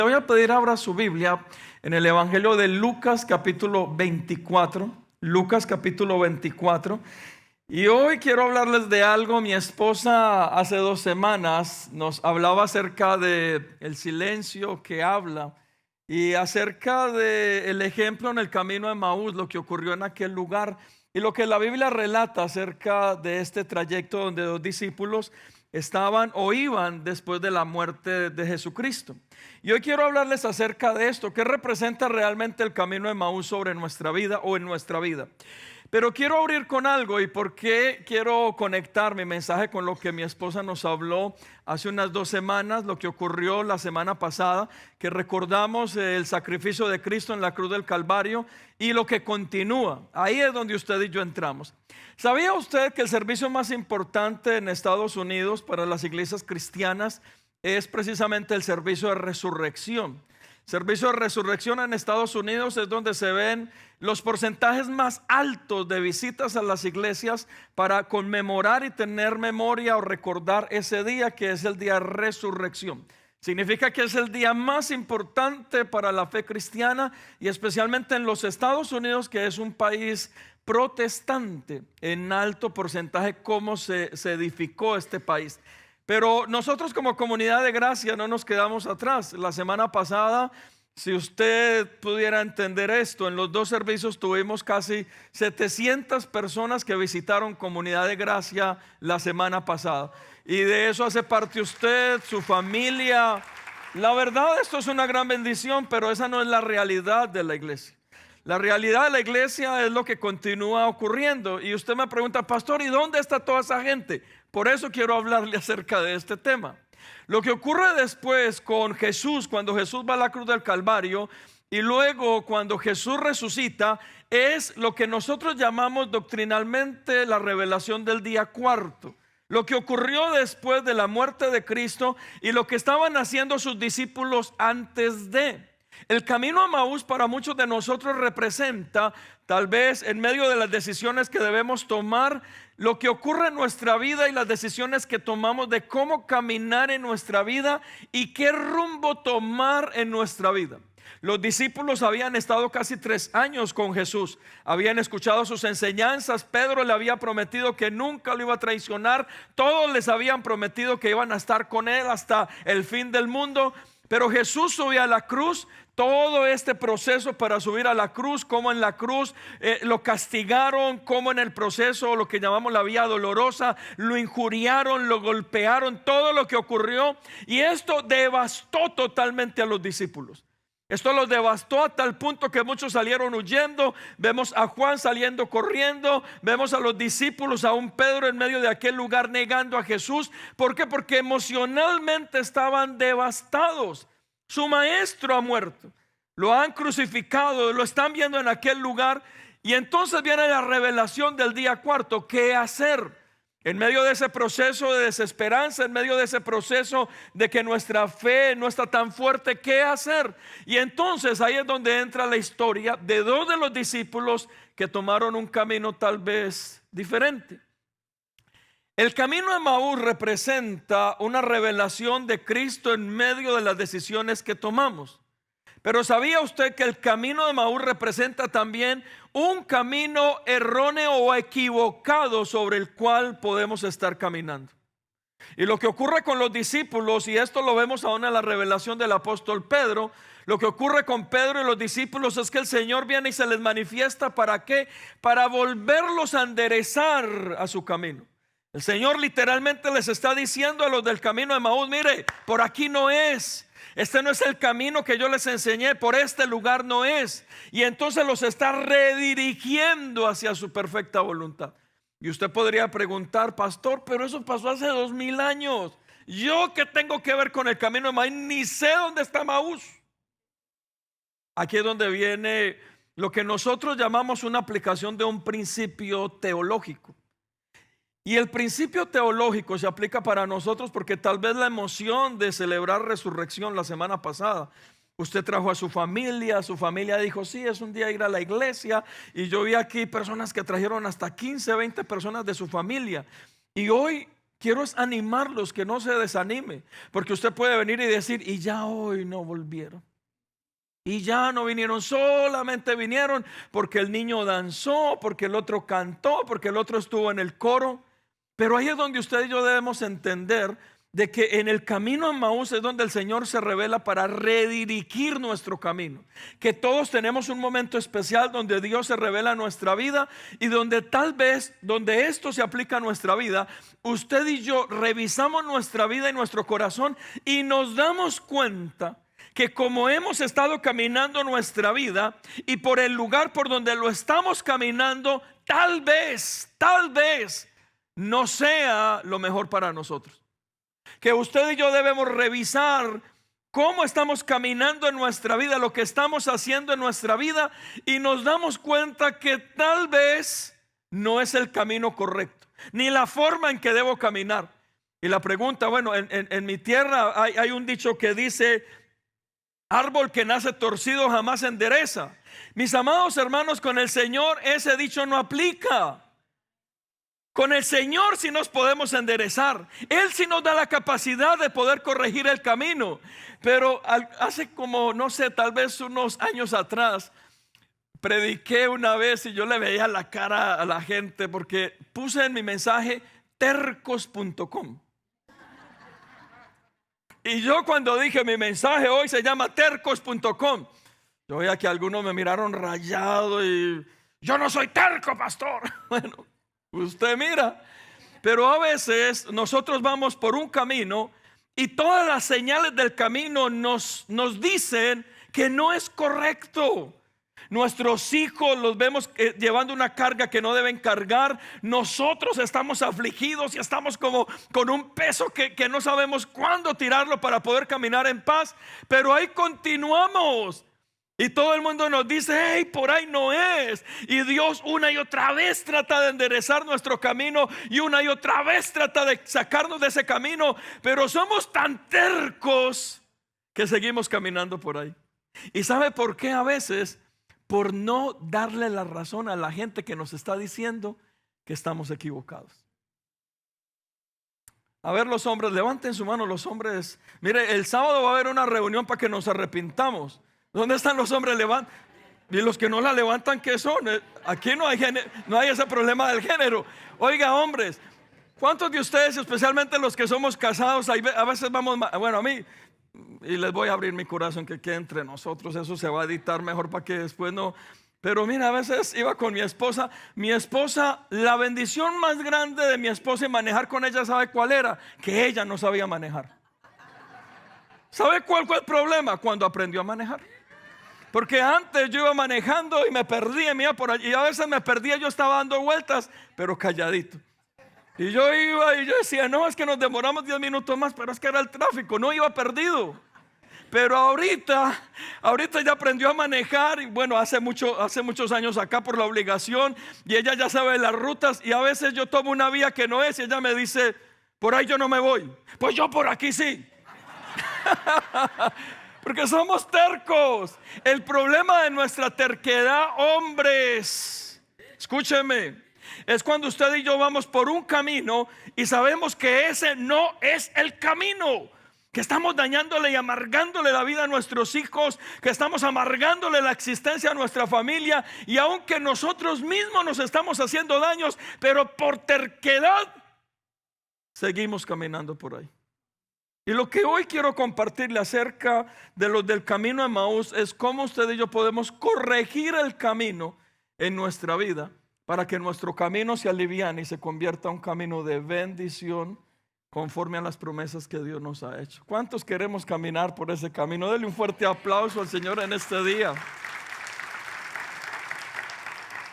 Le voy a pedir abra su Biblia en el Evangelio de Lucas capítulo 24. Lucas capítulo 24. Y hoy quiero hablarles de algo. Mi esposa hace 2 semanas nos hablaba acerca de el silencio que habla y acerca del ejemplo en el camino de Emaús, lo que ocurrió en aquel lugar y lo que la Biblia relata acerca de este trayecto donde 2 discípulos estaban o iban después de la muerte de Jesucristo. Y hoy quiero hablarles acerca de esto, qué representa realmente el camino de Emaús sobre nuestra vida o en nuestra vida. Pero quiero abrir con algo y por qué quiero conectar mi mensaje con lo que mi esposa nos habló hace unas 2 semanas, lo que ocurrió la semana pasada, que recordamos el sacrificio de Cristo en la cruz del Calvario y lo que continúa. Ahí es donde usted y yo entramos. ¿Sabía usted que el servicio más importante en Estados Unidos para las iglesias cristianas es precisamente el servicio de resurrección? Servicio de resurrección en Estados Unidos es donde se ven los porcentajes más altos de visitas a las iglesias para conmemorar y tener memoria o recordar ese día que es el día de resurrección. Significa que es el día más importante para la fe cristiana y especialmente en los Estados Unidos, que es un país protestante en alto porcentaje, como se edificó este país. Pero nosotros como comunidad de gracia no nos quedamos atrás. La semana pasada, si usted pudiera entender esto, en los 2 servicios tuvimos casi 700 personas que visitaron comunidad de gracia la semana pasada. Y de eso hace parte usted, su familia. La verdad, esto es una gran bendición, pero esa no es la realidad de la iglesia. La realidad de la iglesia es lo que continúa ocurriendo. Y usted me pregunta, pastor, ¿y dónde está toda esa gente? Por eso quiero hablarle acerca de este tema. Lo que ocurre después con Jesús, cuando Jesús va a la cruz del Calvario y luego cuando Jesús resucita, es lo que nosotros llamamos doctrinalmente la revelación del día cuarto. Lo que ocurrió después de la muerte de Cristo y lo que estaban haciendo sus discípulos antes de. El camino a Emaús para muchos de nosotros representa, tal vez en medio de las decisiones que debemos tomar, lo que ocurre en nuestra vida y las decisiones que tomamos de cómo caminar en nuestra vida y qué rumbo tomar en nuestra vida. Los discípulos habían estado casi 3 años con Jesús, habían escuchado sus enseñanzas. Pedro le había prometido que nunca lo iba a traicionar, todos les habían prometido que iban a estar con él hasta el fin del mundo. Pero Jesús subió a la cruz. Todo este proceso para subir a la cruz, como en la cruz lo castigaron, como en el proceso, lo que llamamos la vía dolorosa, lo injuriaron, lo golpearon, todo lo que ocurrió. Y esto devastó totalmente a los discípulos. Esto los devastó a tal punto que muchos salieron huyendo. Vemos a Juan saliendo corriendo. Vemos a los discípulos, a un Pedro en medio de aquel lugar negando a Jesús. ¿Por qué? Porque emocionalmente estaban devastados. Su maestro ha muerto. Lo han crucificado, lo están viendo en aquel lugar. Y entonces viene la revelación del día cuarto. ¿Qué hacer? En medio de ese proceso de desesperanza, en medio de ese proceso de que nuestra fe no está tan fuerte, ¿qué hacer? Y entonces ahí es donde entra la historia de 2 de los discípulos que tomaron un camino tal vez diferente. El camino de Emaús representa una revelación de Cristo en medio de las decisiones que tomamos. Pero ¿sabía usted que el camino de Emaús representa también un camino erróneo o equivocado sobre el cual podemos estar caminando? Y lo que ocurre con los discípulos, y esto lo vemos aún en la revelación del apóstol Pedro, lo que ocurre con Pedro y los discípulos es que el Señor viene y se les manifiesta. ¿Para qué? Para volverlos a enderezar a su camino. El Señor literalmente les está diciendo a los del camino de Emaús: mire, por aquí no es. Este no es el camino que yo les enseñé, por este lugar no es. Y entonces los está redirigiendo hacia su perfecta voluntad. Y usted podría preguntar, pastor, pero eso pasó hace 2000 años. ¿Yo qué tengo que ver con el camino de Emaús? Ni sé dónde está Emaús. Aquí es donde viene lo que nosotros llamamos una aplicación de un principio teológico. Y el principio teológico se aplica para nosotros porque tal vez la emoción de celebrar resurrección la semana pasada, usted trajo a su familia dijo, sí, es un día ir a la iglesia. Y yo vi aquí personas que trajeron hasta 15, 20 personas de su familia. Y hoy quiero es animarlos, que no se desanime, porque usted puede venir y decir, y ya hoy no volvieron. Y ya no vinieron, solamente vinieron porque el niño danzó, porque el otro cantó, porque el otro estuvo en el coro. Pero ahí es donde usted y yo debemos entender de que en el camino a Emaús es donde el Señor se revela para redirigir nuestro camino. Que todos tenemos un momento especial donde Dios se revela en nuestra vida y donde tal vez, donde esto se aplica a nuestra vida, usted y yo revisamos nuestra vida y nuestro corazón y nos damos cuenta que como hemos estado caminando nuestra vida y por el lugar por donde lo estamos caminando, tal vez no sea lo mejor para nosotros. Que usted y yo debemos revisar cómo estamos caminando en nuestra vida, lo que estamos haciendo en nuestra vida, y nos damos cuenta que tal vez no es el camino correcto, ni la forma en que debo caminar. Y la pregunta, bueno, en mi tierra hay un dicho que dice: árbol que nace torcido jamás se endereza. Mis amados hermanos, con el Señor ese dicho no aplica. Con el Señor sí nos podemos enderezar. Él sí nos da la capacidad de poder corregir el camino. Pero hace como, no sé, tal vez unos años atrás, prediqué una vez y yo le veía la cara a la gente porque puse en mi mensaje tercos.com. Y yo cuando dije mi mensaje hoy se llama tercos.com, yo veía que algunos me miraron rayado y yo no soy terco, pastor. Bueno, usted mira, pero a veces nosotros vamos por un camino y todas las señales del camino nos dicen que no es correcto. Nuestros hijos los vemos llevando una carga que no deben cargar. Nosotros estamos afligidos y estamos como con un peso que no sabemos cuándo tirarlo para poder caminar en paz. Pero ahí continuamos. Y todo el mundo nos dice: hey, por ahí no es. Y Dios una y otra vez trata de enderezar nuestro camino y una y otra vez trata de sacarnos de ese camino. Pero somos tan tercos que seguimos caminando por ahí. ¿Y sabe por qué a veces? Por no darle la razón a la gente que nos está diciendo que estamos equivocados. A ver, los hombres, levanten su mano los hombres. Mire, el sábado va a haber una reunión para que nos arrepintamos. ¿Dónde están los hombres? Levanten. Y los que no la levantan, ¿qué son? Aquí no hay ese problema del género. Oiga, hombres, ¿cuántos de ustedes, especialmente los que somos casados, a veces vamos, bueno, a mí, y les voy a abrir mi corazón, que quede entre nosotros, eso se va a editar mejor para que después no. Pero mira, a veces iba con mi esposa, la bendición más grande de mi esposa y manejar con ella, ¿sabe cuál era? Que ella no sabía manejar. ¿Sabe cuál fue el problema? Cuando aprendió a manejar. Porque antes yo iba manejando y me perdía, me iba por allí, y a veces me perdía, yo estaba dando vueltas, pero calladito. Y yo iba y yo decía: no, es que nos demoramos 10 minutos más, pero es que era el tráfico, no iba perdido. Pero ahorita ya aprendió a manejar. Y bueno, hace muchos años acá por la obligación, y ella ya sabe las rutas. Y a veces yo tomo una vía que no es y ella me dice: por ahí yo no me voy. Pues yo por aquí sí. Porque somos tercos. El problema de nuestra terquedad, hombres, escúcheme, es cuando usted y yo vamos por un camino y sabemos que ese no es el camino, que estamos dañándole y amargándole la vida a nuestros hijos, que estamos amargándole la existencia a nuestra familia, y aunque nosotros mismos nos estamos haciendo daños, pero por terquedad seguimos caminando por ahí. Y lo que hoy quiero compartirle acerca de los del camino a Emaús es cómo usted y yo podemos corregir el camino en nuestra vida para que nuestro camino se aliviane y se convierta en un camino de bendición conforme a las promesas que Dios nos ha hecho. ¿Cuántos queremos caminar por ese camino? Denle un fuerte aplauso al Señor en este día.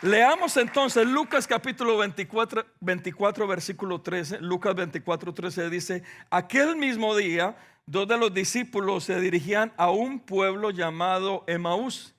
Leamos entonces Lucas capítulo 24 versículo 13. Lucas 24, 13 dice: aquel mismo día, 2 de los discípulos se dirigían a un pueblo llamado Emaús,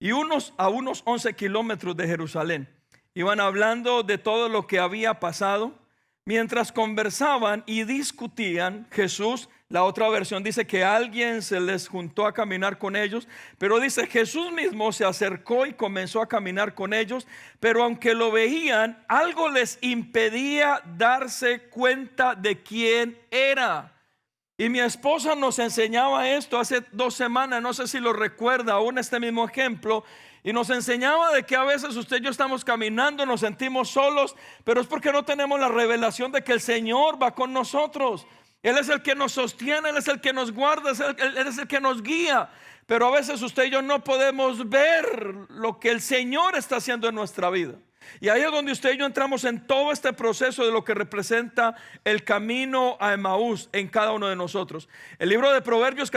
y a unos 11 kilómetros de Jerusalén. Iban hablando de todo lo que había pasado. Mientras conversaban y discutían, Jesús La otra versión dice que alguien se les juntó a caminar con ellos, pero dice Jesús mismo se acercó y comenzó a caminar con ellos, pero aunque lo veían, algo les impedía darse cuenta de quién era. Y mi esposa nos enseñaba esto hace 2 semanas, no sé si lo recuerda, aún este mismo ejemplo. Y nos enseñaba de que a veces usted y yo estamos caminando, nos sentimos solos, pero es porque no tenemos la revelación de que el Señor va con nosotros. Él es el que nos sostiene, Él es el que nos guarda, Él es el que nos guía. Pero a veces usted y yo no podemos ver lo que el Señor está haciendo en nuestra vida. Y ahí es donde usted y yo entramos en todo este proceso de lo que representa el camino a Emaús en cada uno de nosotros. El libro de Proverbios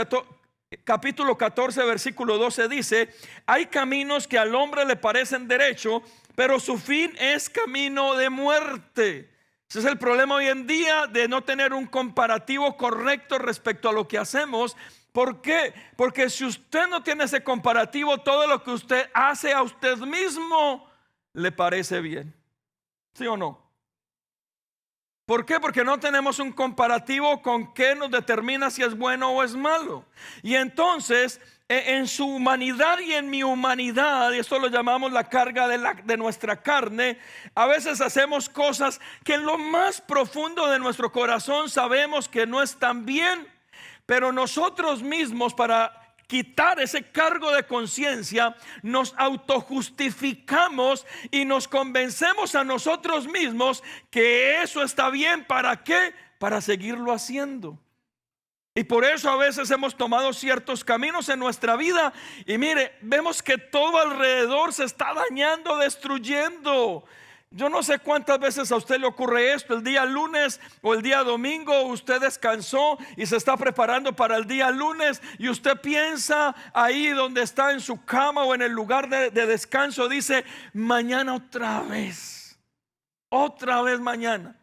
capítulo 14 versículo 12 dice: hay caminos que al hombre le parecen derecho, pero su fin es camino de muerte. Ese es el problema hoy en día, de no tener un comparativo correcto respecto a lo que hacemos. ¿Por qué? Porque si usted no tiene ese comparativo, todo lo que usted hace a usted mismo le parece bien. ¿Sí o no? ¿Por qué? Porque no tenemos un comparativo con qué nos determina si es bueno o es malo. Y entonces, en su humanidad y en mi humanidad, y esto lo llamamos la carga de nuestra carne, a veces hacemos cosas que en lo más profundo de nuestro corazón sabemos que no están bien, pero nosotros mismos, para quitar ese cargo de conciencia, nos autojustificamos y nos convencemos a nosotros mismos que eso está bien. ¿Para qué? Para seguirlo haciendo. Y por eso a veces hemos tomado ciertos caminos en nuestra vida y mire, vemos que todo alrededor se está dañando, destruyendo. Yo no sé cuántas veces a usted le ocurre esto. El día lunes o el día domingo usted descansó y se está preparando para el día lunes, y usted piensa ahí donde está en su cama o en el lugar de descanso, dice: mañana otra vez mañana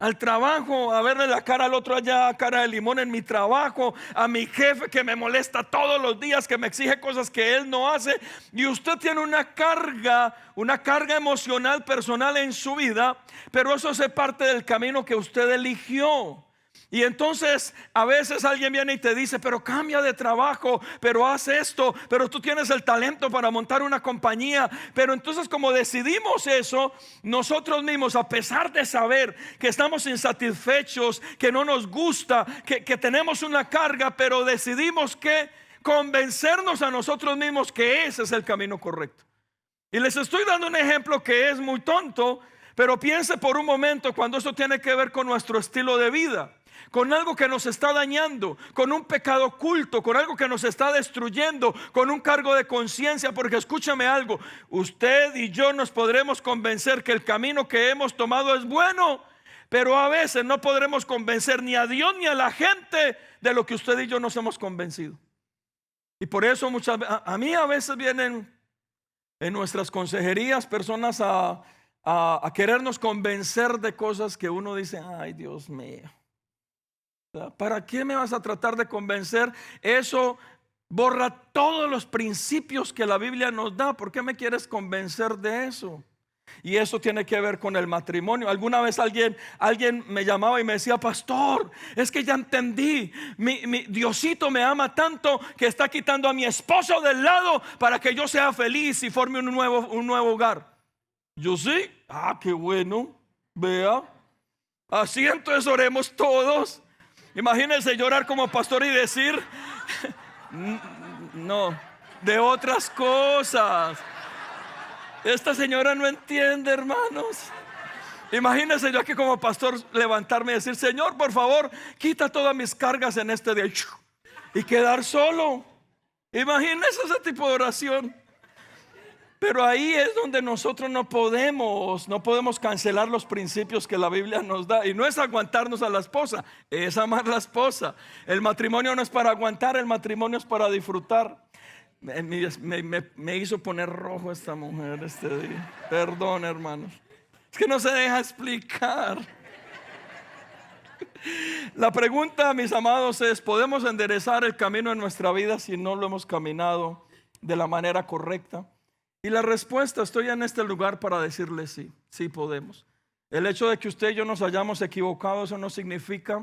al trabajo, a verle la cara al otro allá, cara de limón en mi trabajo, a mi jefe que me molesta todos los días, que me exige cosas que él no hace. Y usted tiene una carga emocional personal en su vida, pero eso es parte del camino que usted eligió. Y entonces a veces alguien viene y te dice: pero cambia de trabajo, pero haz esto, pero tú tienes el talento para montar una compañía. Pero entonces, como decidimos eso, nosotros mismos, a pesar de saber que estamos insatisfechos, que no nos gusta, que tenemos una carga, pero decidimos que convencernos a nosotros mismos que ese es el camino correcto. Y les estoy dando un ejemplo que es muy tonto, pero piense por un momento cuando esto tiene que ver con nuestro estilo de vida, con algo que nos está dañando, con un pecado oculto, con algo que nos está destruyendo, con un cargo de conciencia. Porque escúchame algo, usted y yo nos podremos convencer que el camino que hemos tomado es bueno, pero a veces no podremos convencer ni a Dios ni a la gente de lo que usted y yo nos hemos convencido. Y por eso a mí a veces vienen en nuestras consejerías personas a querernos convencer de cosas que uno dice: ay, Dios mío, ¿para qué me vas a tratar de convencer? Eso borra todos los principios que la Biblia nos da. ¿Por qué me quieres convencer de eso? Y eso tiene que ver con el matrimonio. Alguna vez alguien me llamaba y me decía: pastor, es que ya entendí, mi Diosito me ama tanto que está quitando a mi esposo del lado para que yo sea feliz y forme un nuevo hogar. Yo sí, qué bueno, vea, así entonces oremos todos. Imagínense llorar como pastor y decir no, de otras cosas. Esta señora no entiende, hermanos. Imagínense yo aquí como pastor levantarme y decir: Señor, por favor, quita todas mis cargas en este día, y quedar solo. Imagínense ese tipo de oración. Pero ahí es donde nosotros no podemos cancelar los principios que la Biblia nos da. Y no es aguantarnos a la esposa, es amar a la esposa. El matrimonio no es para aguantar, el matrimonio es para disfrutar. Me hizo poner rojo esta mujer este día. Perdón, hermanos, es que no se deja explicar. La pregunta, mis amados, es: ¿podemos enderezar el camino en nuestra vida si no lo hemos caminado de la manera correcta? Y la respuesta, estoy en este lugar para decirle sí, sí podemos. El hecho de que usted y yo nos hayamos equivocado, eso no significa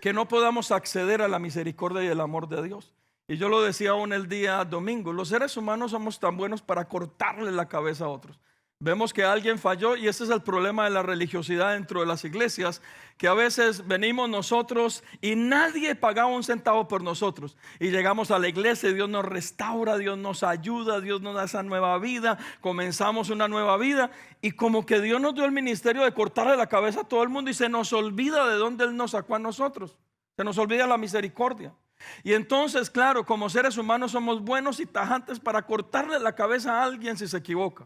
que no podamos acceder a la misericordia y el amor de Dios. Y yo lo decía aún el día domingo, los seres humanos somos tan buenos para cortarle la cabeza a otros. Vemos que alguien falló y ese es el problema de la religiosidad dentro de las iglesias, que a veces venimos nosotros y nadie pagaba un centavo por nosotros. Y llegamos a la iglesia y Dios nos restaura, Dios nos ayuda, Dios nos da esa nueva vida, comenzamos una nueva vida y como que Dios nos dio el ministerio de cortarle la cabeza a todo el mundo y se nos olvida de dónde Él nos sacó a nosotros. Se nos olvida la misericordia. Y entonces, claro, como seres humanos somos buenos y tajantes para cortarle la cabeza a alguien si se equivoca.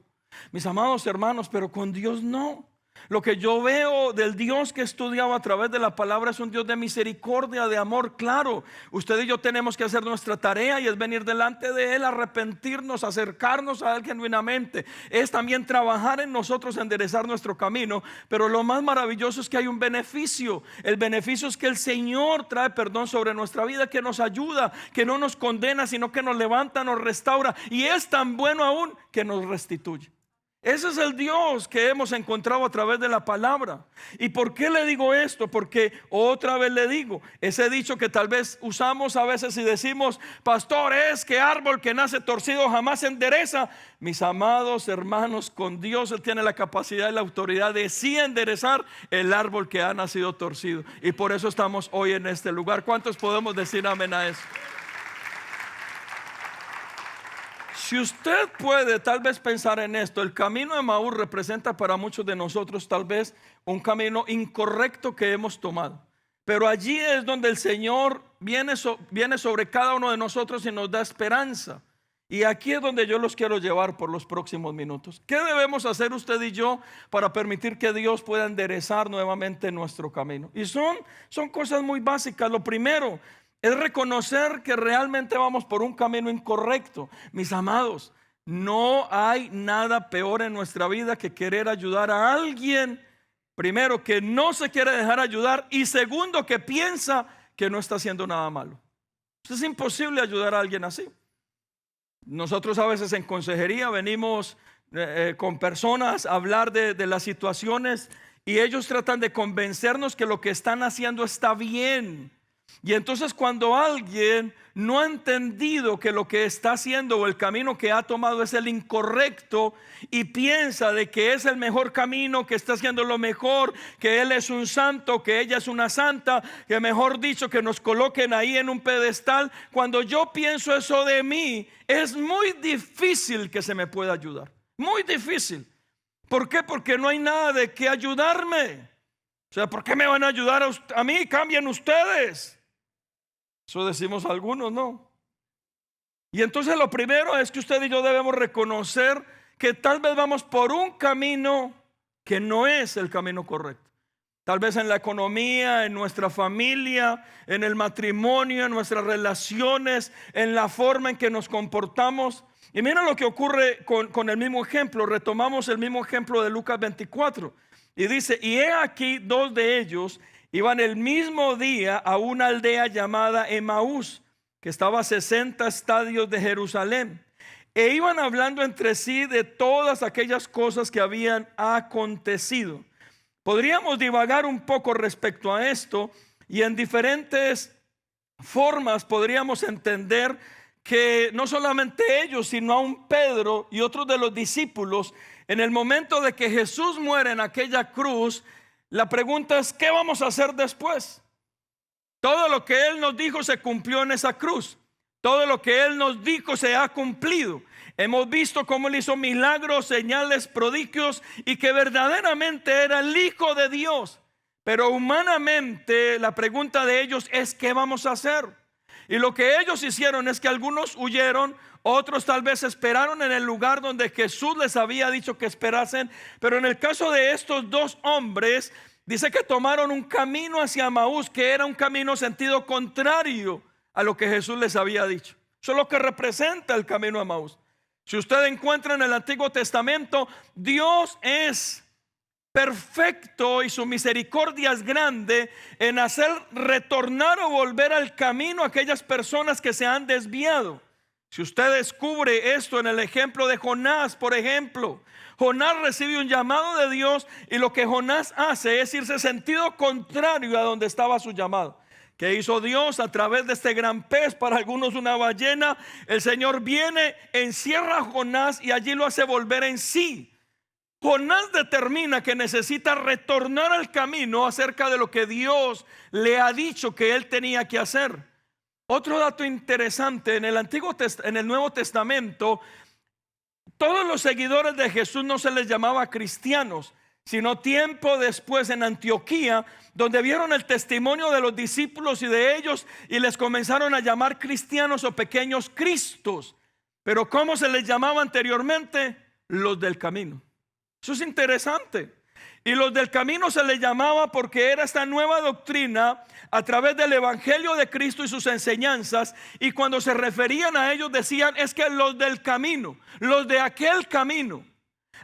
Mis amados hermanos, pero con Dios no. Lo que yo veo del Dios que he estudiado a través de la palabra es un Dios de misericordia, de amor. Claro, usted y yo tenemos que hacer nuestra tarea y es venir delante de Él, arrepentirnos, acercarnos a Él genuinamente. Es también trabajar en nosotros, enderezar nuestro camino. Pero lo más maravilloso es que hay un beneficio. El beneficio es que el Señor trae perdón sobre nuestra vida, que nos ayuda, que no nos condena, sino que nos levanta, nos restaura. Y es tan bueno aún que nos restituye. Ese es el Dios que hemos encontrado a través de la palabra. ¿Y por qué le digo esto? Porque otra vez le digo, ese dicho que tal vez usamos a veces y decimos, pastor, es que árbol que nace torcido jamás se endereza. Mis amados hermanos, con Dios Él tiene la capacidad y la autoridad de sí enderezar el árbol que ha nacido torcido. Y por eso estamos hoy en este lugar. ¿Cuántos podemos decir amén a eso? Si usted puede tal vez pensar en esto, el camino de Emaús representa para muchos de nosotros tal vez un camino incorrecto que hemos tomado. Pero allí es donde el Señor viene sobre cada uno de nosotros y nos da esperanza. Y aquí es donde yo los quiero llevar por los próximos minutos. ¿Qué debemos hacer usted y yo para permitir que Dios pueda enderezar nuevamente nuestro camino? Y son cosas muy básicas. Lo primero es reconocer que realmente vamos por un camino incorrecto. Mis amados, no hay nada peor en nuestra vida que querer ayudar a alguien, primero, que no se quiere dejar ayudar, y segundo, que piensa que no está haciendo nada malo. Es imposible ayudar a alguien así. Nosotros a veces en consejería venimos con personas a hablar de las situaciones y ellos tratan de convencernos que lo que están haciendo está bien. Y entonces cuando alguien no ha entendido que lo que está haciendo o el camino que ha tomado es el incorrecto y piensa de que es el mejor camino, que está haciendo lo mejor, que él es un santo, que ella es una santa, que mejor dicho que nos coloquen ahí en un pedestal, cuando yo pienso eso de mí, es muy difícil que se me pueda ayudar. Muy difícil. ¿Por qué? Porque no hay nada de qué ayudarme. O sea, ¿por qué me van a ayudar a mí? Cambien ustedes. Eso decimos algunos, ¿no? Y entonces lo primero es que usted y yo debemos reconocer que tal vez vamos por un camino que no es el camino correcto. Tal vez en la economía, en nuestra familia, en el matrimonio, en nuestras relaciones, en la forma en que nos comportamos. Y mira lo que ocurre con el mismo ejemplo. Retomamos el mismo ejemplo de Lucas 24. Y dice, y he aquí dos de ellos iban el mismo día a una aldea llamada Emaús, que estaba a 60 estadios de Jerusalén. E iban hablando entre sí de todas aquellas cosas que habían acontecido. Podríamos divagar un poco respecto a esto y en diferentes formas podríamos entender que no solamente ellos, sino aún Pedro y otros de los discípulos, en el momento de que Jesús muere en aquella cruz, la pregunta es, ¿qué vamos a hacer después? Todo lo que Él nos dijo se cumplió en esa cruz. Todo lo que Él nos dijo se ha cumplido. Hemos visto cómo Él hizo milagros, señales, prodigios y que verdaderamente era el Hijo de Dios. Pero humanamente la pregunta de ellos es, ¿qué vamos a hacer? Y lo que ellos hicieron es que algunos huyeron, otros tal vez esperaron en el lugar donde Jesús les había dicho que esperasen. Pero en el caso de estos dos hombres, dice que tomaron un camino hacia Emaús, que era un camino sentido contrario a lo que Jesús les había dicho. Eso es lo que representa el camino a Emaús. Si usted encuentra en el Antiguo Testamento, Dios es perfecto y su misericordia es grande en hacer retornar o volver al camino a aquellas personas que se han desviado. Si usted descubre esto en el ejemplo de Jonás, por ejemplo, Jonás recibe un llamado de Dios y lo que Jonás hace es irse sentido contrario a donde estaba su llamado. ¿Qué hizo Dios a través de este gran pez? Para algunos una ballena. El Señor viene, encierra a Jonás y allí lo hace volver en sí. Jonás determina que necesita retornar al camino acerca de lo que Dios le ha dicho que él tenía que hacer. Otro dato interesante, en el Nuevo Testamento, todos los seguidores de Jesús no se les llamaba cristianos, sino tiempo después en Antioquía, donde vieron el testimonio de los discípulos y de ellos y les comenzaron a llamar cristianos o pequeños cristos. Pero ¿cómo se les llamaba anteriormente? Los del camino. Eso es interesante. Y los del camino se les llamaba porque era esta nueva doctrina a través del evangelio de Cristo y sus enseñanzas. Y cuando se referían a ellos decían: es que los del camino, los de aquel camino,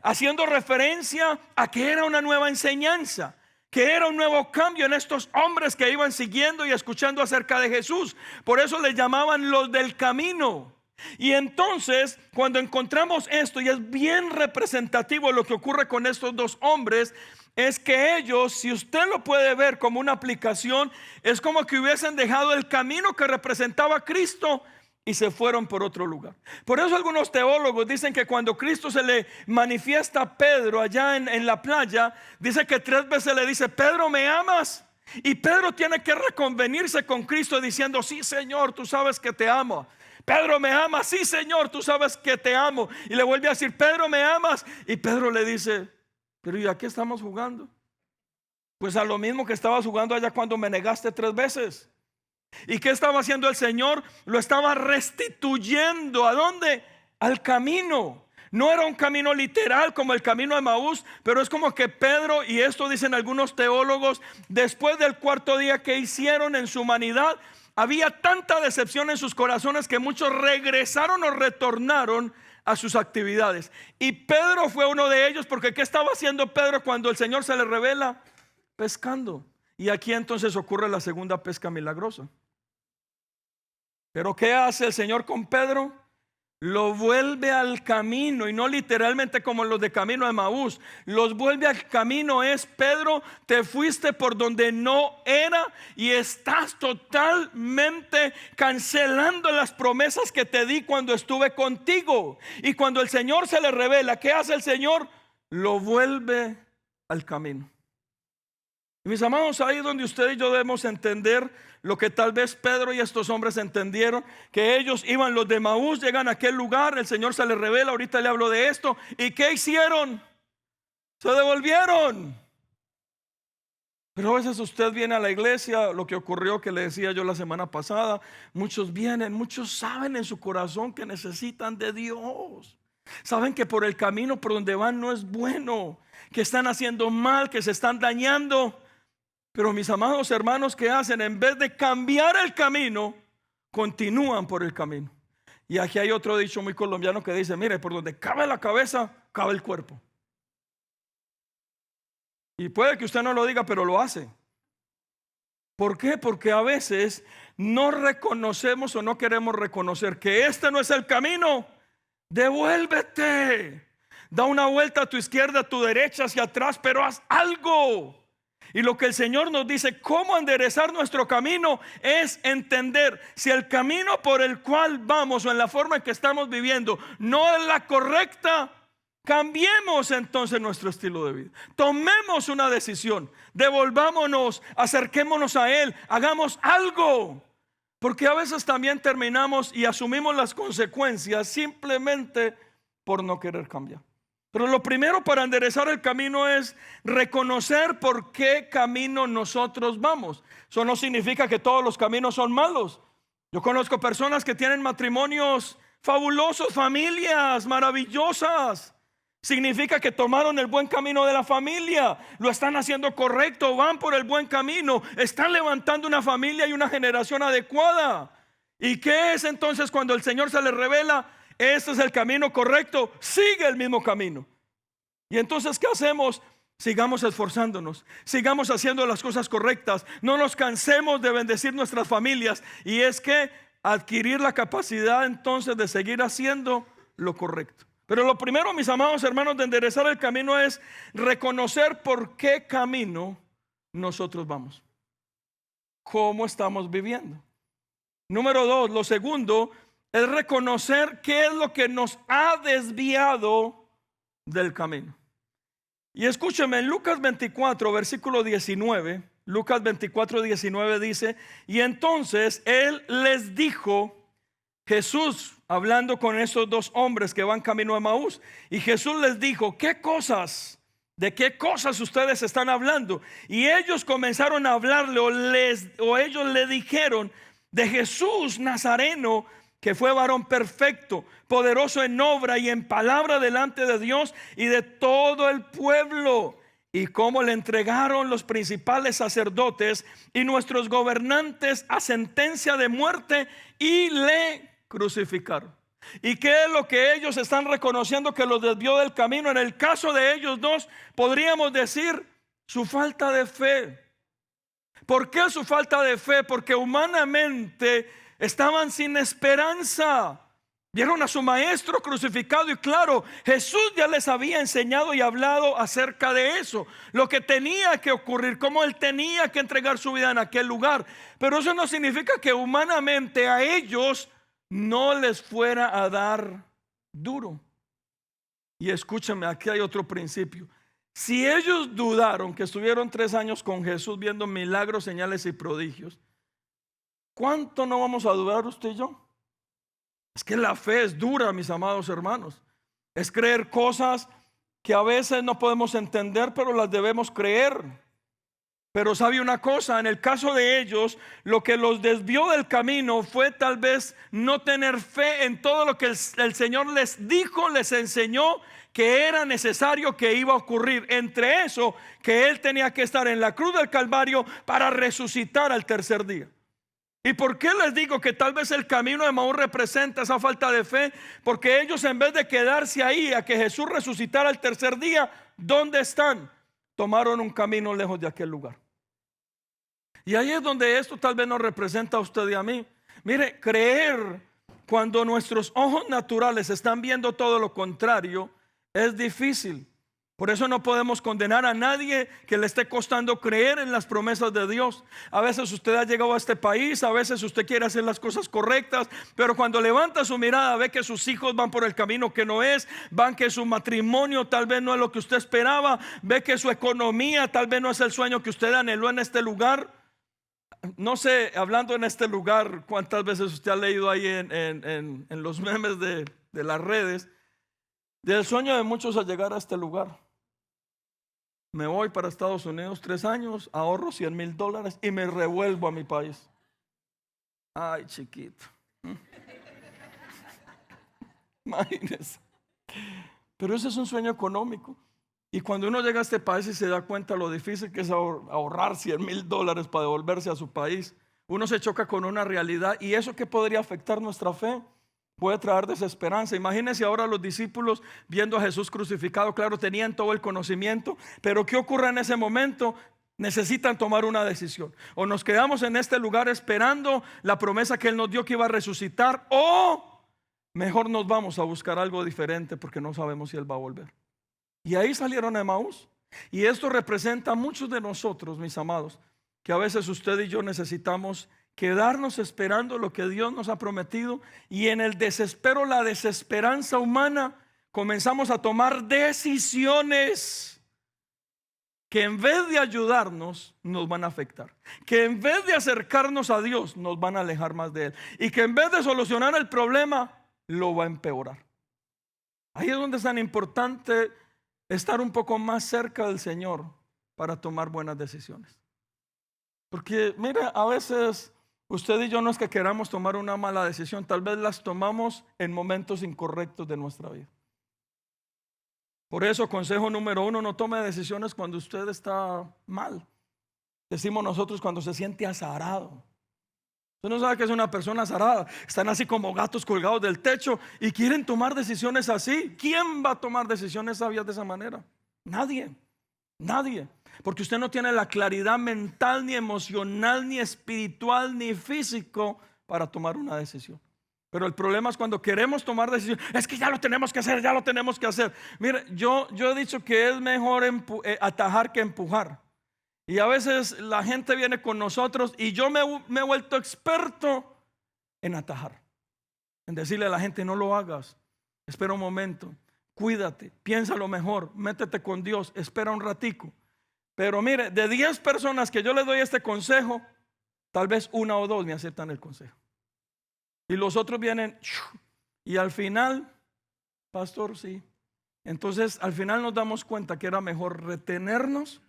haciendo referencia a que era una nueva enseñanza, que era un nuevo cambio en estos hombres que iban siguiendo y escuchando acerca de Jesús. Por eso les llamaban los del camino. Y entonces, cuando encontramos esto, y es bien representativo lo que ocurre con estos dos hombres, es que ellos, si usted lo puede ver como una aplicación, es como que hubiesen dejado el camino que representaba a Cristo y se fueron por otro lugar. Por eso algunos teólogos dicen que cuando Cristo se le manifiesta a Pedro allá en la playa, dice que 3 veces le dice: Pedro, ¿me amas? Y Pedro tiene que reconvenirse con Cristo diciendo: sí, Señor, tú sabes que te amo. Pedro, ¿me amas? Sí, Señor, tú sabes que te amo. Y le vuelve a decir: Pedro, ¿me amas? Y Pedro le dice: pero ¿y a qué estamos jugando? Pues a lo mismo que estabas jugando allá cuando me negaste 3 veces. ¿Y qué estaba haciendo el Señor? Lo estaba restituyendo. ¿A dónde? Al camino. No era un camino literal como el camino de Emaús, pero es como que Pedro, y esto dicen algunos teólogos, después del 4.º día que hicieron en su humanidad, había tanta decepción en sus corazones que muchos regresaron o retornaron a sus actividades. Y Pedro fue uno de ellos, porque ¿qué estaba haciendo Pedro cuando el Señor se le revela? Pescando. Y aquí entonces ocurre la segunda pesca milagrosa. Pero ¿qué hace el Señor con Pedro? Lo vuelve al camino, y no literalmente como los de camino de Emaús. Los vuelve al camino. Es: Pedro, te fuiste por donde no era y estás totalmente cancelando las promesas que te di cuando estuve contigo. Y cuando el Señor se le revela, ¿qué hace el Señor? Lo vuelve al camino. Y mis amados, ahí es donde usted y yo debemos entender lo que tal vez Pedro y estos hombres entendieron, que ellos iban, los de Emaús, llegan a aquel lugar, el Señor se les revela, ahorita le hablo de esto, ¿y qué hicieron? Se devolvieron. Pero a veces usted viene a la iglesia, lo que ocurrió que le decía yo la semana pasada, muchos vienen, muchos saben en su corazón que necesitan de Dios. Saben que por el camino por donde van no es bueno, que están haciendo mal, que se están dañando. Pero mis amados hermanos, ¿qué hacen? En vez de cambiar el camino, continúan por el camino. Y aquí hay otro dicho muy colombiano que dice: mire, por donde cabe la cabeza, cabe el cuerpo. Y puede que usted no lo diga, pero lo hace. ¿Por qué? Porque a veces no reconocemos o no queremos reconocer que este no es el camino. Devuélvete. Da una vuelta a tu izquierda, a tu derecha, hacia atrás, pero haz algo. Y lo que el Señor nos dice, cómo enderezar nuestro camino, es entender si el camino por el cual vamos o en la forma en que estamos viviendo no es la correcta. Cambiemos entonces nuestro estilo de vida. Tomemos una decisión. Devolvámonos, acerquémonos a Él, hagamos algo. Porque a veces también terminamos y asumimos las consecuencias simplemente por no querer cambiar. Pero lo primero para enderezar el camino es reconocer por qué camino nosotros vamos. Eso no significa que todos los caminos son malos. Yo conozco personas que tienen matrimonios fabulosos, familias maravillosas. Significa que tomaron el buen camino de la familia, lo están haciendo correcto, van por el buen camino, están levantando una familia y una generación adecuada. ¿Y qué es entonces cuando el Señor se les revela? Este es el camino correcto, sigue el mismo camino. Y entonces, ¿qué hacemos? Sigamos esforzándonos, sigamos haciendo las cosas correctas, no nos cansemos de bendecir nuestras familias. Y es que adquirir la capacidad entonces de seguir haciendo lo correcto. Pero lo primero, mis amados hermanos, de enderezar el camino es reconocer por qué camino nosotros vamos. cómo estamos viviendo. Número 2, lo segundo es reconocer qué es lo que nos ha desviado del camino. Y escúcheme, en Lucas 24, versículo 19, Lucas 24, 19 dice: y entonces él les dijo, Jesús hablando con esos dos hombres que van camino a Emaús, y Jesús les dijo, ¿de qué cosas ustedes están hablando? Y ellos comenzaron a hablarle, o ellos le dijeron, de Jesús Nazareno, que fue varón perfecto, poderoso en obra y en palabra delante de Dios y de todo el pueblo, y cómo le entregaron los principales sacerdotes y nuestros gobernantes a sentencia de muerte y le crucificaron. ¿Y qué es lo que ellos están reconociendo que los desvió del camino? En el caso de ellos dos, podríamos decir su falta de fe. ¿Por qué su falta de fe? Porque humanamente estaban sin esperanza. Vieron a su maestro crucificado y claro, Jesús ya les había enseñado y hablado acerca de eso, lo que tenía que ocurrir, cómo él tenía que entregar su vida en aquel lugar. Pero eso no significa que humanamente a ellos no les fuera a dar duro. Y escúchame, aquí hay otro principio. Si ellos dudaron, que estuvieron 3 años con Jesús viendo milagros, señales y prodigios, ¿cuánto no vamos a dudar usted y yo? Es que la fe es dura, mis amados hermanos. Es creer cosas que a veces no podemos entender, pero las debemos creer. Pero sabe una cosa, en el caso de ellos, lo que los desvió del camino fue tal vez no tener fe en todo lo que el Señor les dijo, les enseñó que era necesario, que iba a ocurrir. Entre eso, que Él tenía que estar en la cruz del Calvario para resucitar al tercer día. ¿Y por qué les digo que tal vez el camino de Emaús representa esa falta de fe? Porque ellos, en vez de quedarse ahí a que Jesús resucitara al tercer día, ¿dónde están? Tomaron un camino lejos de aquel lugar. Y ahí es donde esto tal vez nos representa a usted y a mí. Mire, creer cuando nuestros ojos naturales están viendo todo lo contrario es difícil. Por eso no podemos condenar a nadie que le esté costando creer en las promesas de Dios. A veces usted ha llegado a este país, a veces usted quiere hacer las cosas correctas, pero cuando levanta su mirada ve que sus hijos van por el camino que no es, van que su matrimonio tal vez no es lo que usted esperaba, ve que su economía tal vez no es el sueño que usted anheló en este lugar. No sé, hablando en este lugar, cuántas veces usted ha leído ahí en los memes de las redes, del sueño de muchos al llegar a este lugar. Me voy para Estados Unidos 3 años, ahorro $100,000 y me revuelvo a mi país. Ay, chiquito. Imagínense. Pero ese es un sueño económico. Y cuando uno llega a este país y se da cuenta lo difícil que es ahorrar $100,000 para devolverse a su país, uno se choca con una realidad. ¿Y eso qué podría afectar nuestra fe? Puede traer desesperanza. Imagínense ahora los discípulos viendo a Jesús crucificado. Claro, tenían todo el conocimiento, pero ¿qué ocurre en ese momento? Necesitan tomar una decisión. O nos quedamos en este lugar esperando la promesa que Él nos dio que iba a resucitar, o mejor nos vamos a buscar algo diferente porque no sabemos si Él va a volver. Y ahí salieron a Emaús. Y esto representa a muchos de nosotros, mis amados, que a veces usted y yo necesitamos quedarnos esperando lo que Dios nos ha prometido, y en el desespero, la desesperanza humana, comenzamos a tomar decisiones que en vez de ayudarnos nos van a afectar, que en vez de acercarnos a Dios nos van a alejar más de Él, y que en vez de solucionar el problema lo va a empeorar. Ahí es donde es tan importante estar un poco más cerca del Señor para tomar buenas decisiones. Porque mira, a veces usted y yo no es que queramos tomar una mala decisión, tal vez las tomamos en momentos incorrectos de nuestra vida. Por eso, consejo número 1, no tome decisiones cuando usted está mal. Decimos nosotros cuando se siente azarado. Usted no sabe que es una persona azarada. Están así como gatos colgados del techo y quieren tomar decisiones así. ¿Quién va a tomar decisiones sabias de esa manera? Nadie. Nadie. Porque usted no tiene la claridad mental, ni emocional, ni espiritual, ni físico para tomar una decisión. Pero el problema es cuando queremos tomar decisiones. Es que ya lo tenemos que hacer, ya lo tenemos que hacer. Mire, yo he dicho que es mejor atajar que empujar. Y a veces la gente viene con nosotros y yo me he vuelto experto en atajar, en decirle a la gente: no lo hagas, espera un momento, cuídate, piénsalo mejor, métete con Dios, espera un ratico. Pero mire, de 10 personas que yo les doy este consejo, tal vez 1 o 2 me aceptan el consejo. Y los otros vienen y al final, pastor, sí. Entonces al final nos damos cuenta que era mejor retenernos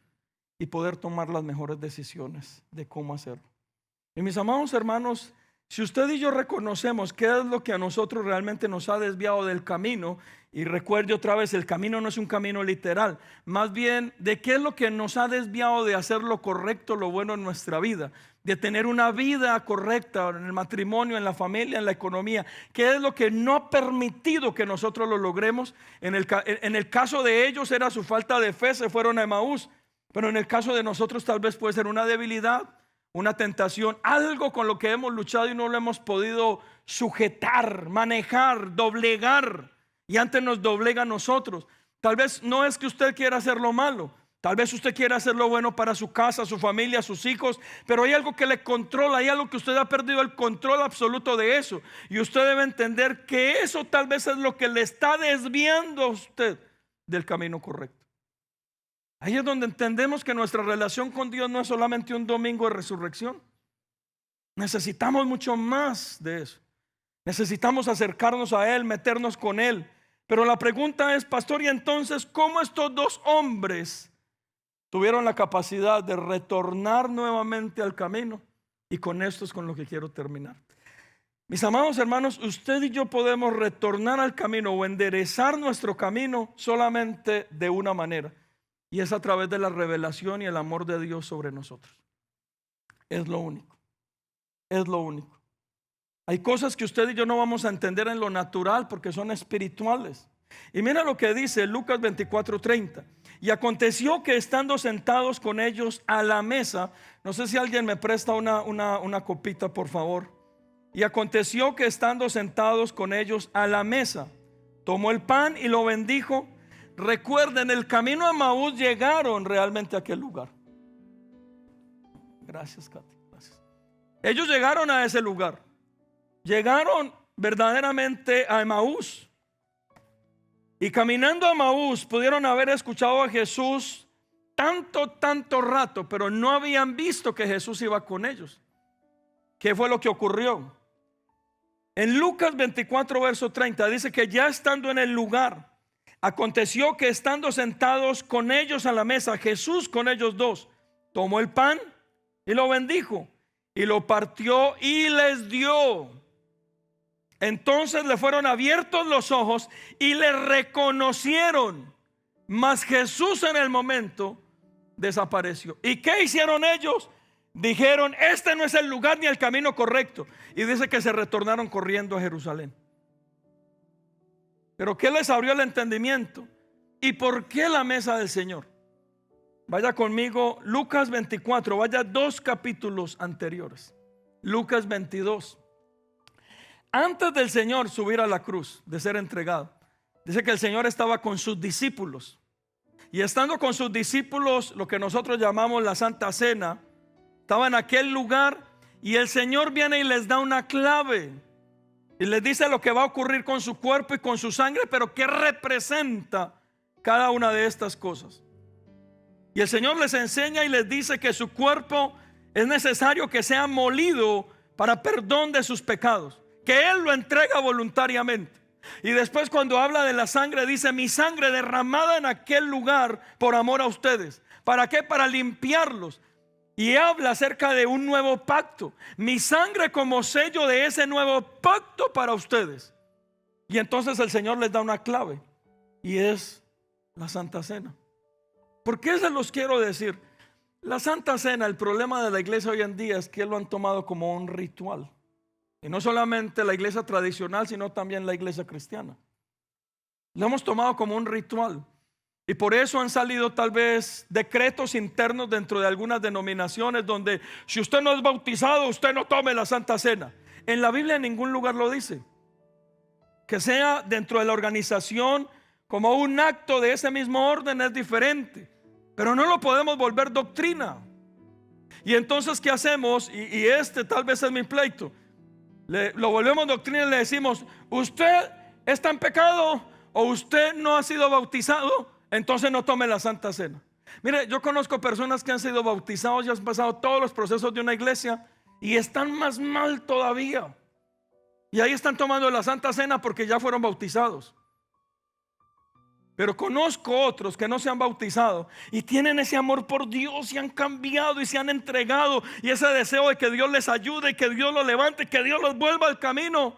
y poder tomar las mejores decisiones de cómo hacerlo. Y mis amados hermanos, si usted y yo reconocemos qué es lo que a nosotros realmente nos ha desviado del camino, y recuerde otra vez, el camino no es un camino literal, más bien de qué es lo que nos ha desviado de hacer lo correcto, lo bueno en nuestra vida, de tener una vida correcta en el matrimonio, en la familia, en la economía, qué es lo que no ha permitido que nosotros lo logremos. En el caso de ellos era su falta de fe, se fueron a Emaús, pero en el caso de nosotros tal vez puede ser una debilidad, una tentación, algo con lo que hemos luchado y no lo hemos podido sujetar, manejar, doblegar, y antes nos doblega a nosotros. Tal vez no es que usted quiera hacer lo malo, tal vez usted quiera hacer lo bueno para su casa, su familia, sus hijos, pero hay algo que le controla, hay algo que usted ha perdido el control absoluto de eso, y usted debe entender que eso tal vez es lo que le está desviando a usted del camino correcto. Ahí es donde entendemos que nuestra relación con Dios no es solamente un domingo de resurrección. Necesitamos mucho más de eso. Necesitamos acercarnos a Él, meternos con Él. Pero la pregunta es, pastor, ¿y entonces cómo estos 2 hombres tuvieron la capacidad de retornar nuevamente al camino? Y con esto es con lo que quiero terminar. Mis amados hermanos, usted y yo podemos retornar al camino o enderezar nuestro camino solamente de una manera. Y es a través de la revelación y el amor de Dios sobre nosotros. Es lo único. Es lo único. Hay cosas que usted y yo no vamos a entender en lo natural porque son espirituales. Y mira lo que dice Lucas 24:30. Y aconteció que estando sentados con ellos a la mesa, no sé si alguien me presta una copita, por favor. Y aconteció que estando sentados con ellos a la mesa, tomó el pan y lo bendijo. Recuerden, el camino a Emaús llegaron realmente a aquel lugar. Gracias, Katy, gracias. Ellos llegaron a ese lugar. Llegaron verdaderamente a Emaús. Y caminando a Emaús pudieron haber escuchado a Jesús tanto rato, pero no habían visto que Jesús iba con ellos. ¿Qué fue lo que ocurrió? En Lucas 24, verso 30 dice que ya estando en el lugar, aconteció que estando sentados con ellos a la mesa, Jesús con ellos 2, tomó el pan y lo bendijo y lo partió y les dio. Entonces le fueron abiertos los ojos y le reconocieron, mas Jesús en el momento desapareció. ¿Y qué hicieron ellos? Dijeron: este no es el lugar ni el camino correcto. Y dice que se retornaron corriendo a Jerusalén. Pero ¿qué les abrió el entendimiento? ¿Y por qué la mesa del Señor? Vaya conmigo, Lucas 24, vaya 2 capítulos anteriores. Lucas 22. Antes del Señor subir a la cruz, de ser entregado, dice que el Señor estaba con sus discípulos. Y estando con sus discípulos, lo que nosotros llamamos la Santa Cena, estaba en aquel lugar y el Señor viene y les da una clave. Y les dice lo que va a ocurrir con su cuerpo y con su sangre, pero qué representa cada una de estas cosas. Y el Señor les enseña y les dice que su cuerpo es necesario que sea molido para perdón de sus pecados, que Él lo entrega voluntariamente. Y después, cuando habla de la sangre, dice: mi sangre derramada en aquel lugar por amor a ustedes. ¿Para qué? Para limpiarlos. Y habla acerca de un nuevo pacto. Mi sangre como sello de ese nuevo pacto para ustedes. Y entonces el Señor les da una clave, y es la Santa Cena. ¿Por qué se los quiero decir? La Santa Cena, el problema de la iglesia hoy en día es que lo han tomado como un ritual. Y no solamente la iglesia tradicional, sino también la iglesia cristiana. Lo hemos tomado como un ritual. Y por eso han salido tal vez decretos internos dentro de algunas denominaciones donde si usted no es bautizado, usted no tome la Santa Cena. En la Biblia en ningún lugar lo dice. Que sea dentro de la organización como un acto de ese mismo orden es diferente, pero no lo podemos volver doctrina. Y entonces, ¿qué hacemos? Y este tal vez es mi pleito. Lo volvemos doctrina y le decimos: usted está en pecado o usted no ha sido bautizado, entonces no tome la Santa Cena. Mire, yo conozco personas que han sido bautizados y han pasado todos los procesos de una iglesia y están más mal todavía. Y ahí están tomando la Santa Cena porque ya fueron bautizados. Pero conozco otros que no se han bautizado y tienen ese amor por Dios y han cambiado y se han entregado, y ese deseo de que Dios les ayude, que Dios los levante, que Dios los vuelva al camino,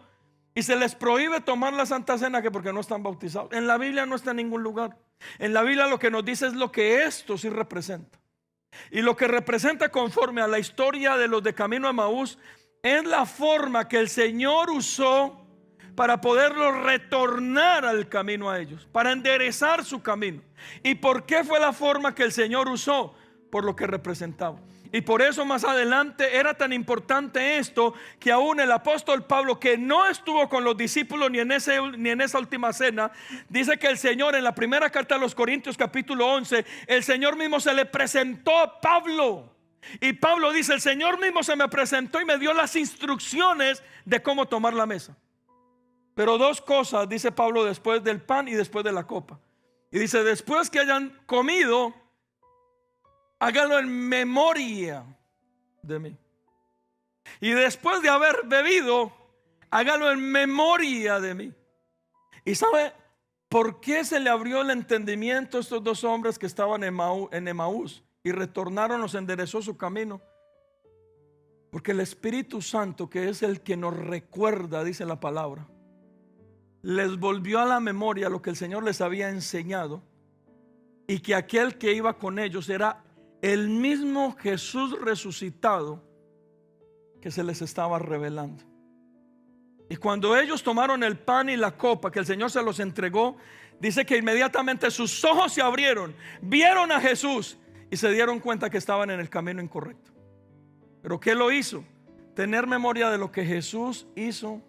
y se les prohíbe tomar la Santa Cena que porque no están bautizados. En la Biblia no está en ningún lugar. En la Biblia lo que nos dice es lo que esto sí representa. Y lo que representa conforme a la historia de los de Camino a Emaús es la forma que el Señor usó para poderlos retornar al camino a ellos, para enderezar su camino. ¿Y por qué fue la forma que el Señor usó? Por lo que representaba. Y por eso más adelante era tan importante esto, que aún el apóstol Pablo, que no estuvo con los discípulos ni en esa última cena, dice que el Señor, en la primera carta a los Corintios capítulo 11, el Señor mismo se le presentó a Pablo. Y Pablo dice: el Señor mismo se me presentó y me dio las instrucciones de cómo tomar la mesa. Pero dos cosas dice Pablo después del pan y después de la copa. Y dice: después que hayan comido, háganlo en memoria de mí. Y después de haber bebido, háganlo en memoria de mí. ¿Y sabe por qué se le abrió el entendimiento a estos dos hombres que estaban en Emaús y retornaron, los enderezó su camino? Porque el Espíritu Santo, que es el que nos recuerda, dice la palabra, les volvió a la memoria lo que el Señor les había enseñado, y que aquel que iba con ellos era el mismo Jesús resucitado que se les estaba revelando. Y cuando ellos tomaron el pan y la copa que el Señor se los entregó, dice que inmediatamente sus ojos se abrieron, vieron a Jesús y se dieron cuenta que estaban en el camino incorrecto. ¿Pero qué lo hizo? Tener memoria de lo que Jesús hizo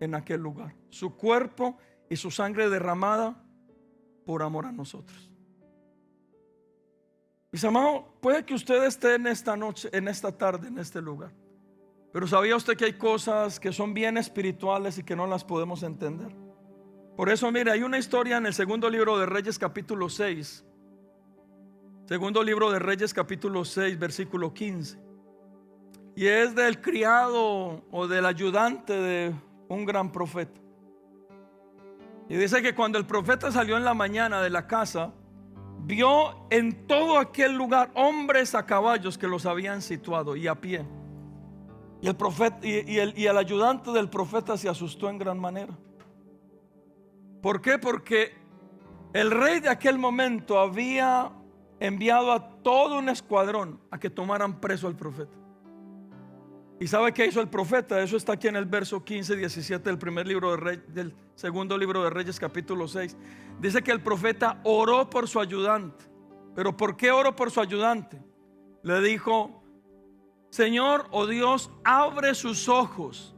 en aquel lugar, su cuerpo y su sangre derramada por amor a nosotros. Mis amados, puede que usted esté en esta noche, en esta tarde, en este lugar, pero ¿sabía usted que hay cosas que son bien espirituales y que no las podemos entender? Por eso, mire, hay una historia en el segundo libro de Reyes capítulo 6. Segundo libro de Reyes capítulo 6 versículo 15. Y es del criado o del ayudante de un gran profeta. Y dice que cuando el profeta salió en la mañana de la casa, vio en todo aquel lugar hombres a caballos que los habían situado y a pie. Y el profeta y el ayudante del profeta se asustó en gran manera. ¿Por qué? Porque el rey de aquel momento había enviado a todo un escuadrón a que tomaran preso al profeta. ¿Y sabe qué hizo el profeta? Eso está aquí en el verso 15, 17 del primer libro de Reyes, del segundo libro de Reyes capítulo 6. Dice que el profeta oró por su ayudante. ¿Pero por qué oró por su ayudante? Le dijo: Señor, oh Dios, abre sus ojos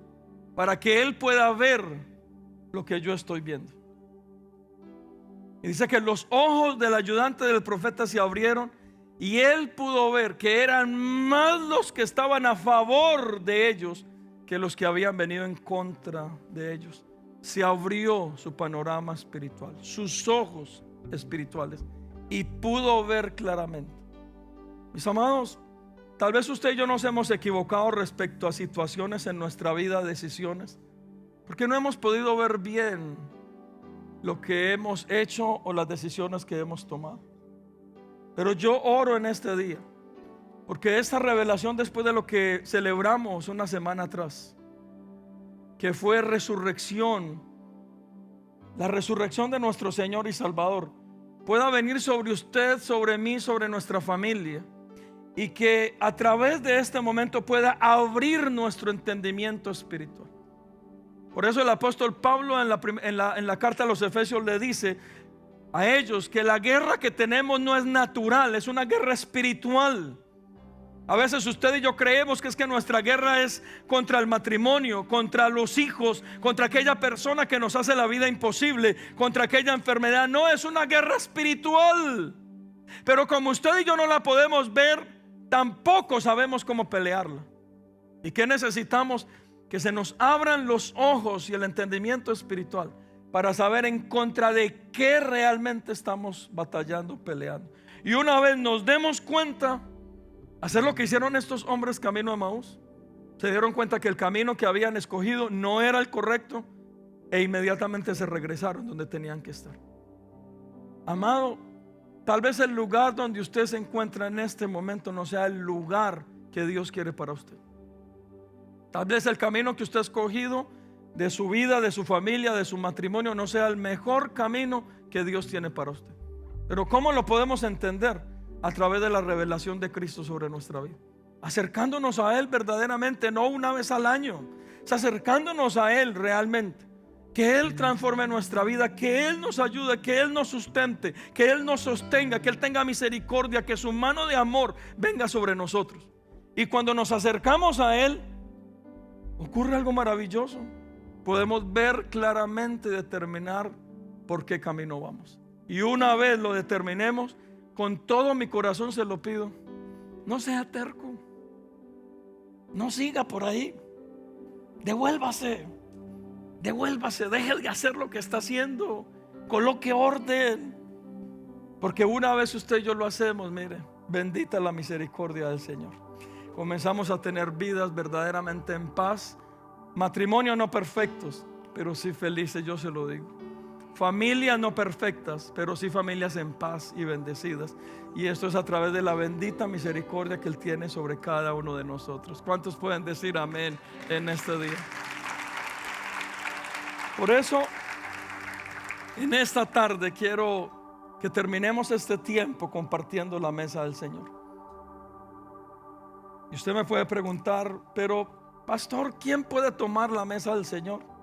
para que él pueda ver lo que yo estoy viendo. Y dice que los ojos del ayudante del profeta se abrieron y él pudo ver que eran más los que estaban a favor de ellos que los que habían venido en contra de ellos. Se abrió su panorama espiritual, sus ojos espirituales, y pudo ver claramente. Mis amados, tal vez usted y yo nos hemos equivocado respecto a situaciones en nuestra vida, decisiones, porque no hemos podido ver bien lo que hemos hecho o las decisiones que hemos tomado. Pero yo oro en este día, porque esta revelación, después de lo que celebramos una semana atrás, que fue resurrección, la resurrección de nuestro Señor y Salvador, pueda venir sobre usted, sobre mí, sobre nuestra familia, y que a través de este momento pueda abrir nuestro entendimiento espiritual. Por eso el apóstol Pablo en la carta a los Efesios le dice a ellos que la guerra que tenemos no es natural, es una guerra espiritual. A veces usted y yo creemos que es que nuestra guerra es contra el matrimonio, contra los hijos, contra aquella persona que nos hace la vida imposible, contra aquella enfermedad. No, es una guerra espiritual. Pero como usted y yo no la podemos ver, tampoco sabemos cómo pelearla. ¿Y qué necesitamos? Que se nos abran los ojos y el entendimiento espiritual para saber en contra de qué realmente estamos batallando, peleando. Y una vez nos demos cuenta, hacer lo que hicieron estos hombres camino a Emaús. Se dieron cuenta que el camino que habían escogido no era el correcto e inmediatamente se regresaron donde tenían que estar. Amado, tal vez el lugar donde usted se encuentra en este momento no sea el lugar que Dios quiere para usted. Tal vez el camino que usted ha escogido de su vida, de su familia, de su matrimonio no sea el mejor camino que Dios tiene para usted. Pero ¿cómo lo podemos entender? A través de la revelación de Cristo sobre nuestra vida, acercándonos a Él verdaderamente, no una vez al año, acercándonos a Él realmente. Que Él transforme nuestra vida, que Él nos ayude, que Él nos sustente, que Él nos sostenga, que Él tenga misericordia, que su mano de amor venga sobre nosotros. Y cuando nos acercamos a Él, ocurre algo maravilloso. Podemos ver claramente, determinar por qué camino vamos. Y una vez lo determinemos, con todo mi corazón se lo pido, no sea terco, no siga por ahí, devuélvase, deje de hacer lo que está haciendo, coloque orden, porque una vez usted y yo lo hacemos, mire, bendita la misericordia del Señor. Comenzamos a tener vidas verdaderamente en paz, matrimonios no perfectos, pero sí felices, yo se lo digo. Familias no perfectas, pero sí familias en paz y bendecidas. Y esto es a través de la bendita misericordia que Él tiene sobre cada uno de nosotros. ¿Cuántos pueden decir amén en este día? Por eso, en esta tarde quiero que terminemos este tiempo compartiendo la mesa del Señor. Y usted me puede preguntar, pero pastor, ¿quién puede tomar la mesa del Señor?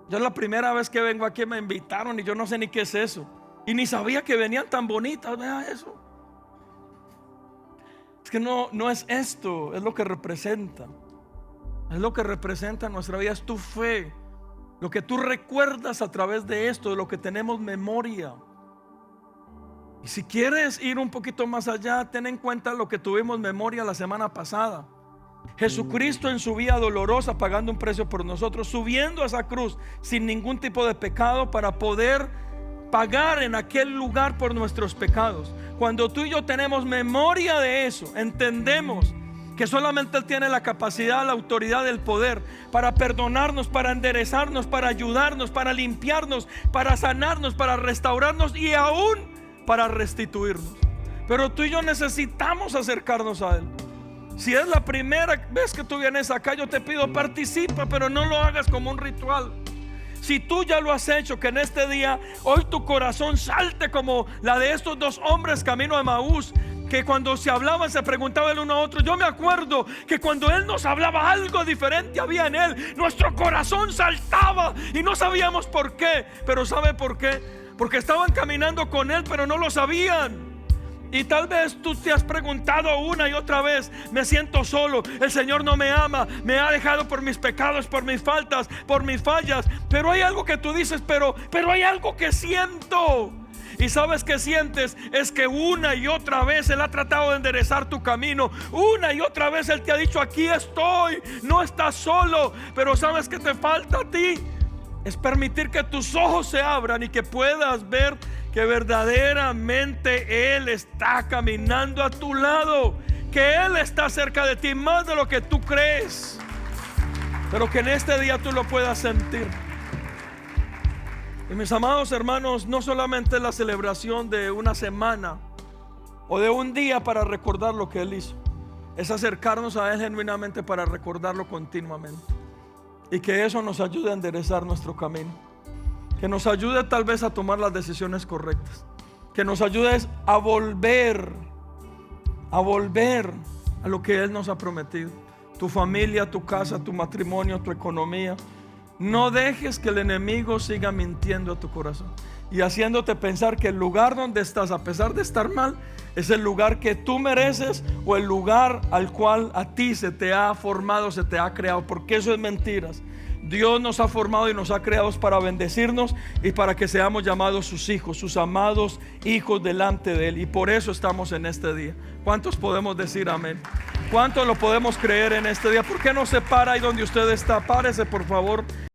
Yo la primera vez que vengo aquí me invitaron y yo no sé ni qué es eso. Y ni sabía que venían tan bonitas. Vea eso. Es que no es esto, es lo que representa. Es lo que representa nuestra vida, es tu fe. Lo que tú recuerdas a través de esto, de lo que tenemos memoria. Y si quieres ir un poquito más allá, ten en cuenta lo que tuvimos memoria la semana pasada. Jesucristo en su vida dolorosa, pagando un precio por nosotros, subiendo a esa cruz sin ningún tipo de pecado para poder pagar en aquel lugar por nuestros pecados. Cuando tú y yo tenemos memoria de eso, entendemos que solamente Él tiene la capacidad, la autoridad, el poder para perdonarnos, para enderezarnos, para ayudarnos, para limpiarnos, para sanarnos, para restaurarnos y aún para restituirnos. Pero tú y yo necesitamos acercarnos a Él. Si es la primera vez que tú vienes acá, yo te pido participa, pero no lo hagas como un ritual. Si tú ya lo has hecho, que en este día, hoy tu corazón salte como la de estos dos hombres camino a Emaús, que cuando se hablaban se preguntaban el uno a otro. Yo me acuerdo que cuando Él nos hablaba, algo diferente había en Él. Nuestro corazón saltaba y no sabíamos por qué. Pero ¿sabe por qué? Porque estaban caminando con Él, pero no lo sabían. Y tal vez tú te has preguntado una y otra vez: me siento solo, el Señor no me ama, me ha dejado por mis pecados, por mis faltas, por mis fallas. Pero hay algo que tú dices, pero hay algo que siento. Y sabes que sientes es que una y otra vez Él ha tratado de enderezar tu camino. Una y otra vez Él te ha dicho: aquí estoy, no estás solo. Pero sabes que te falta a ti, es permitir que tus ojos se abran y que puedas ver que verdaderamente Él está caminando a tu lado, que Él está cerca de ti más de lo que tú crees, pero que en este día tú lo puedas sentir. Y mis amados hermanos, no solamente la celebración de una semana o de un día para recordar lo que Él hizo, es acercarnos a Él genuinamente para recordarlo continuamente, y que eso nos ayude a enderezar nuestro camino, que nos ayude tal vez a tomar las decisiones correctas, que nos ayude a volver a lo que Él nos ha prometido. Tu familia, tu casa, tu matrimonio, tu economía. No dejes que el enemigo siga mintiendo a tu corazón y haciéndote pensar que el lugar donde estás, a pesar de estar mal, es el lugar que tú mereces o el lugar al cual a ti se te ha formado, se te ha creado, porque eso es mentiras. Dios nos ha formado y nos ha creado para bendecirnos y para que seamos llamados sus hijos, sus amados hijos delante de Él. Y por eso estamos en este día. ¿Cuántos podemos decir amén? ¿Cuántos lo podemos creer en este día? ¿Por qué no se para ahí donde usted está? Párese, por favor.